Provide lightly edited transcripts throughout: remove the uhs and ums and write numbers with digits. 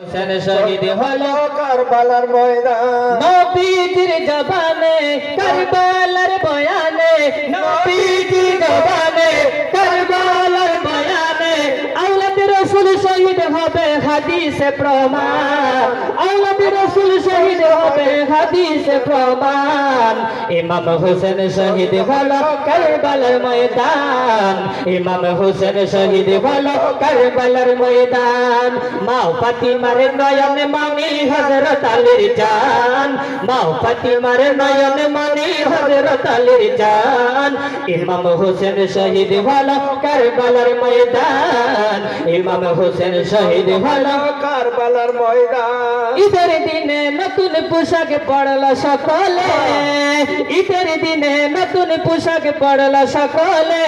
হোসেন শহীদ হলো কারবালার ময়দান, নবীজির জবানে কারবালার বয়ানে, নবীজির জবানে কারবালার বয়ানে আওলাদ রাসূল শহীদ হবে হাদিসে প্রমাণ, আওলাদ রাসূল শহীদ হবে হাদিসে প্রমাণ। ইমাম হোসেন শহীদ হলো কারবালার ময়দান, ইমাম হোসেন শহীদ হলো কারবালার ময়দান। মা ফাতিমার নয়নে মনি হযরত আলীর জান, মা ফাতিমার নয়নে মনি হযরত আলীর জান। ইমাম হোসেন শহীদ হলো কারবালার ময়দান, ইমাম হোসেন শহীদ হলো কারবালার ময়দান। ঈদের দিনে নতুন পোশাক পরল সকলে, ঈদের দিনে নতুন পোশাক পরল সকলে।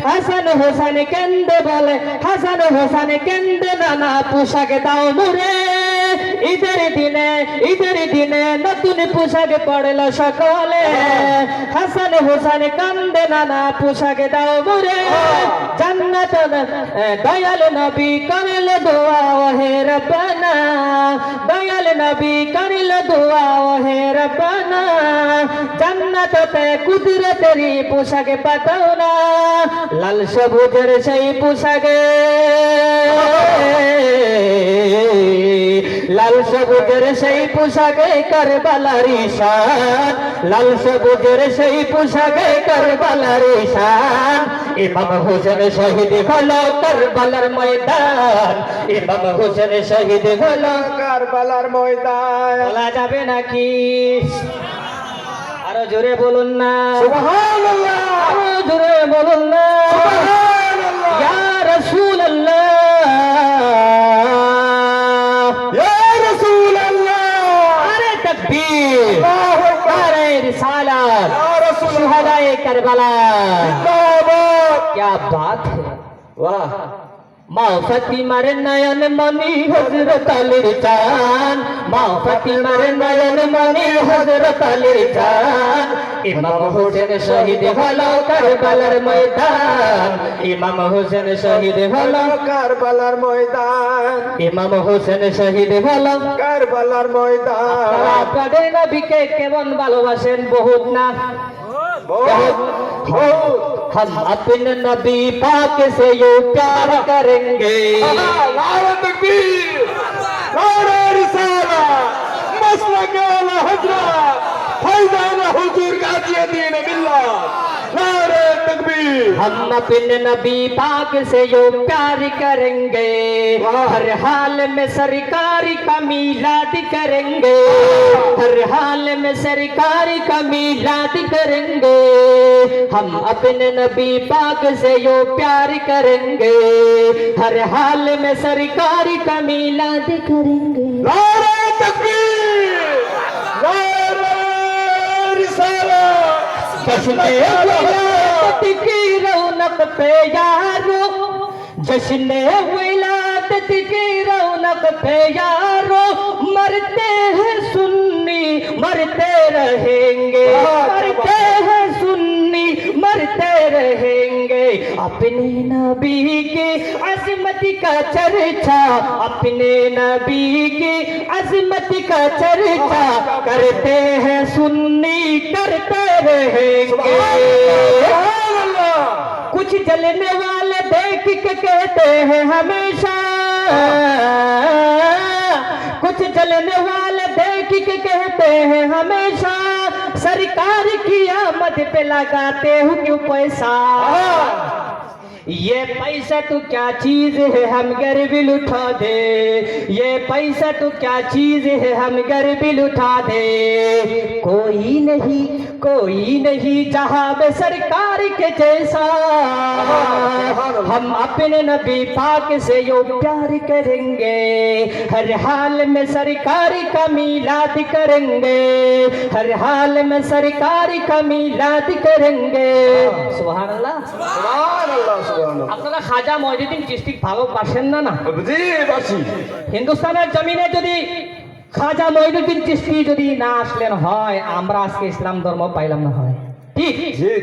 হাসান হোসেন কেন্দে বলে, হাসান হোসেন কেন্দে নানা পোশাক দাও মুরে। ঈদের দিনে নতুন পোশাক পরল সকলে। হাসান হোসেন কান্দে নানা পোশাক দাও মুরে। জান্নাত দয়াল নবী করল দোয়া ওহে রব্বানা, দয়াল নবী করল দোয়া ওহে রব্বানা। জান্নাতে কুদরতেরি পোশাক পাতাও না, লাল সবুজের সেই পোশাকে, লাল সবুজের সেই পোশাকে কারবালার ঈশান, লাল সবুজের সেই পোশাকে কারবালার ঈশান। ইমাম হোসেন শহীদ হলো কারবালার ময়দান, ইমাম হোসেন শহীদ হলো কারবালার ময়দান। বলা যাবে নাকি? আরো জোরে বলুন না, সুবহানাল্লাহ, আরো জোরে বলুন না, সুবহানাল্লাহ, ইয়া রাসূলুল্লাহ, ইয়া রাসূলুল্লাহ। আরে তাকবীর, আল্লাহু আকবার, নারে রিসালাত, ইয়া রাসূলুল্লাহ, শুহাদায়ে কারবালা। জিন্দাবাদ। क्या बात है, वाह। মা ফাতিমার নয়ন মনি হযরত আলীর জান, মা ফাতিমার নয়ন মনি হযরত আলীর জান। ইমাম হোসেন শহীদ হলো কারবালার ময়দান, ইমাম হোসেন শহীদ হলো, কারবালার ময়দান, ইমাম হোসেন শহীদ হলো। কারবালার ময়দান। আপনাদের নবীকে কেমন ভালোবাসেন? বহুত না, बहुत, बहुत। हम अपने नबी पाक से यूं प्यार करेंगे। नारे तकबीर, नारे रिसाला, मसलक आला हजरत, फैज़ान हुजूर गाज़ियद्दीन बिल्लाह। नारे तकबीर। हम अपने नबी पाक से यूं प्यार करेंगे, हर हाल में सरकारी का मिलाद करेंगे, हर हाल में सरकारी का मिलाद करेंगे। हम अपने नबी पाक से यूं प्यार करेंगे, हर हाल में सरकारी का मिलाद करेंगे। नारे तकबीर, नारे रिसाला। जश्न विलादत की रौनक पे यारो, जश्न विलादत की रौनक पे यारो, मरते हैं सुन्नी मरते रहेंगे, मरते हैं सुन्नी मरते रहेंगे। अपने नबी की अज़मत का चर्चा, अपने नबी की अज़मत का चर्चा करते हैं सुन्नी करते रहेंगे। कुछ जलने वाले देख के कहते हैं हमेशा, कुछ जलने वाले देख के कहते हैं हमेशा, सरकार की आमद पे लगाते हो क्यों पैसा। ये पैसा तो क्या चीज है हम गरीबी लुटा दे, ये पैसा तो क्या चीज है हम गरीबी लुटा दे। कोई नहीं जहां में सरकार के जैसा, हम अपने नबी पाक से यूं प्यार करेंगे, हर हाल में सरकारी का मिलाद करेंगे, हर हाल में सरकारी का मिलाद करेंगे। सुभान अल्लाह। सुभानाल्लाह, सुभानाल्लाह। আপনারা খাজা মঈনুদ্দিন চিশতি ভালোবাসেন না? না, জি বাসি। হিন্দুস্তানের জমিনে যদি খাজা মঈনুদ্দিন চিশতি যদি না আসলেন হয়, আমরা আজকে ইসলাম ধর্ম পাইলাম না হয়। ঠিক, জি।